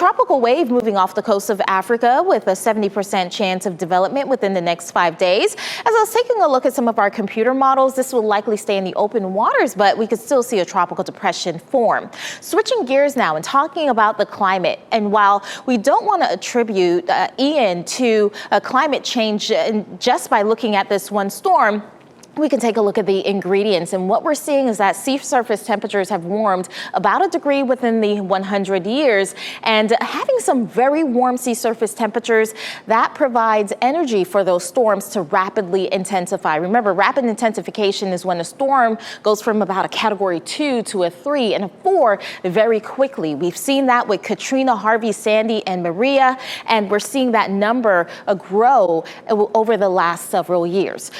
tropical wave moving off the coast of Africa with a 70% chance of development within the next 5 days. As I was taking a look at some of our computer models, this will likely stay in the open waters, but we could still see a tropical depression form. Switching gears now and talking about the climate. And while we don't want to attribute Ian to climate change just by looking at this one storm, we can take a look at the ingredients, and what we're seeing is that sea surface temperatures have warmed about a degree within the 100 years, and having some very warm sea surface temperatures, that provides energy for those storms to rapidly intensify. Remember, rapid intensification is when a storm goes from about a category 2 to a 3 and a 4 very quickly. We've seen that with Katrina, Harvey, Sandy, and Maria, and we're seeing that number grow over the last several years.